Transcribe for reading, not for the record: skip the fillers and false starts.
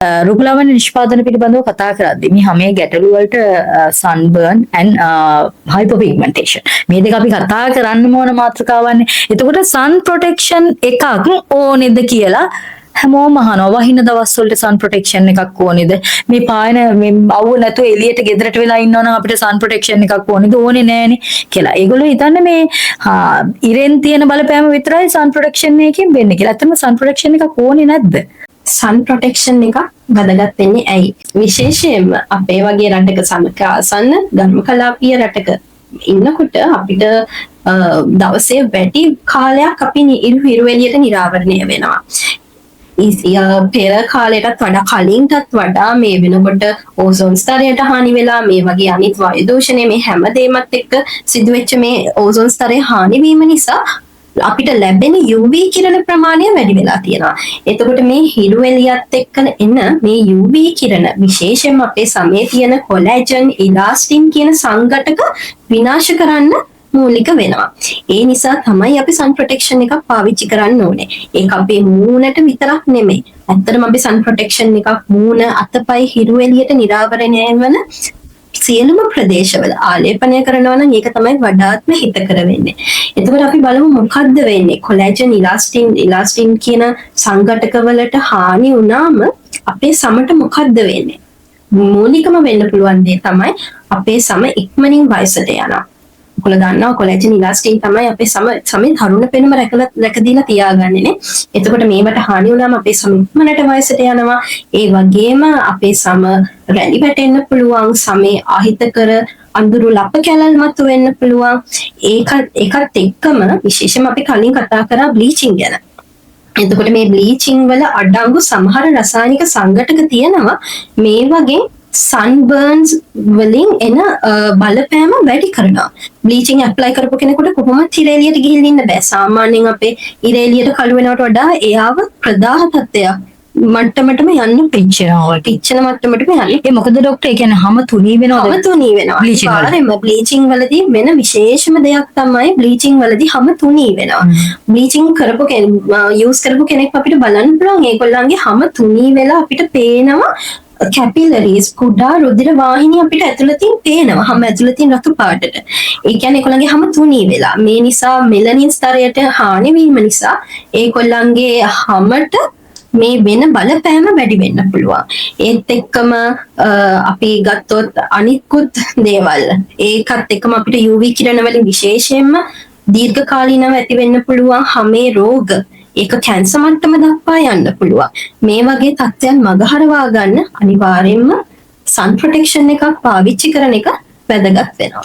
රුපලාවන්‍ය නිෂ්පාදන පිළිබඳව කතා කරද්දී මේ හැම ගැටලු වලට sunburn and hyperpigmentation මේ දෙක අපි කතා කරන්න ඕන මාතෘකාවන්නේ. එතකොට sun protection එකක් ඕනේද කියලා හැමෝම අහනවා. වහින දවස් වලට sun protection එකක් ඕනේද? මේ පායන මේ අවුව නැතුව එළියට ගෙදරට වෙලා ඉන්නවා නම් අපිට sun protection එකක් ඕනේද? ඕනේ නෑනේ කියලා. ඒගොල්ලෝ හිතන්නේ මේ ඉරෙන් තියෙන බලපෑම විතරයි sun protection එකකින් වෙන්නේ කියලා. ඇත්තටම sun protection එකක් ඕනේ නැද්ද? sun protection එක වැදගත් වෙන්නේ ඇයි? විශේෂයෙන්ම අපේ වගේ රටක සමක ආසන්න ධර්මකලාපීය රටක ඉන්නකොට අපිට දවසේ වැඩි කාලයක් අපි ඉරු එළියට නිරාවරණය වෙනවා. පෙර කාලයටත් වඩා කලින්ටත් වඩා මේ වෙනකොට ඕසෝන් ස්තරයට හානි වෙලා මේ වගේ අනිත් වායු දූෂණය මේ හැම දෙයක්ත් එක්ක සිදුවෙච්ච මේ ඕසෝන් ස්තරයේ හානි වීම නිසා අපිට ලැබෙන UV කිරණ ප්‍රමාණය වැඩි වෙලා තියෙනවා. එතකොට මේ හිරු එළියත් එක්ක එන මේ UV කිරණ විශේෂයෙන්ම අපේ සමේ තියෙන කොලැජන්, ඉලාස්ටින් කියන සංඝටක විනාශ කරන්න මූලික වෙනවා. ඒ නිසා තමයි අපි sun protection එකක් පාවිච්චි කරන්න ඕනේ. ඒක අපේ මූණට විතරක් නෙමෙයි. ඇත්තටම අපි sun protection එකක් මූණ, අතපය හිරු එළියට නිරාවරණය වෙන සියලුම ප්‍රදේශවල ආලේපනය කරනවා නම් ඒක තමයි වඩාත්ම හිතකර වෙන්නේ. එතකොට අපි බලමු මොකද්ද වෙන්නේ? කොලැජන්, ඉලාස්ටින් කියන සංඝටක වලට හානි වුණාම අපේ සමට මොකද්ද වෙන්නේ? මූලිකම වෙන්න පුළුවන් දේ තමයි අපේ සම ඉක්මනින් වයසට යනවා. ඔයගොල්ලෝ දන්නවා කොලැජන්, ඉලාස්ටින් තමයි අපේ සමේ තරුණ පෙනුම රැකදීලා තියාගන්නේ නේ. එතකොට මේවට හානි වුණාම අපේ සම ඉක්මනට වයසට යනවා. ඒ වගේම අපේ සම රැලි වැටෙන්න පුළුවන්, සමේ අහිතකර අඳුරු ලප කැලල් මතු වෙන්න පුළුවන්. ඒකත් එක්කම විශේෂයෙන්ම අපි කලින් කතා කරා බ්ලීචින් ගැන. එතකොට මේ බ්ලීචින් වල අඩංගු සමහර රසායනික සංඝටක තියෙනවා මේ වගේ sunburns වලින් එන බලපෑම වැඩි කරනවා. බ්ලීචින් ඇප්ලයි කරපු කෙනෙකුට කොහොමද ඉර එළියට ගිහින් ඉන්න බෑ. සාමාන්‍යයෙන් අපේ ඉර එළියට කළු වෙනවට වඩා එයාව ප්‍රදාහ තත්ත්වයක් මට්ටමටම යන්න පිච්චෙනවා. පිච්චෙන මට්ටමටම යන්නේ. ඒ මොකද ડોක්ටර්? ඒ කියන්නේ හැම තුනී වෙනවද? හැම තුනී වෙනවා. බ්ලීචින් වලදී වෙන විශේෂම දෙයක් තමයි බ්ලීචින් වලදී හැම තුනී වෙනවා. බ්ලීචින් කරපු යූස් කරපු කෙනෙක් අපිට බලන්න පුළුවන් ඒගොල්ලන්ගේ හැම තුනී වෙලා අපිට පේනවා කැපිලරීස් කුඩා රුධිර වාහිනිය අපිට ඇතුළතින් පේනවා. හැම ඇතුළතින් රතු පාටට. ඒ කියන්නේ ඒගොල්ලන්ගේ හැම තුනී වෙලා. මේ නිසා මෙලනින් ස්තරයට හානි වීම නිසා ඒගොල්ලන්ගේ හැමට මේ වෙන බලපෑම වැඩි වෙන්න පුළුවන්. ඒත් එක්කම අපි ගත්තොත් අනිකුත් දේවල් ඒකත් එක්කම අපිට UV කිරණ වලින් විශේෂයෙන්ම දීර්ඝකාලීනව ඇති වෙන්න පුළුවන් හැමේ රෝග ඒක කැන්සර් මට්ටම දක්වා යන්න පුළුවන්. මේ වගේ තත්ත්වයන් මගහරවා ගන්න අනිවාර්යයෙන්ම sun protection එකක් පාවිච්චි කරන එක වැදගත් වෙනවා.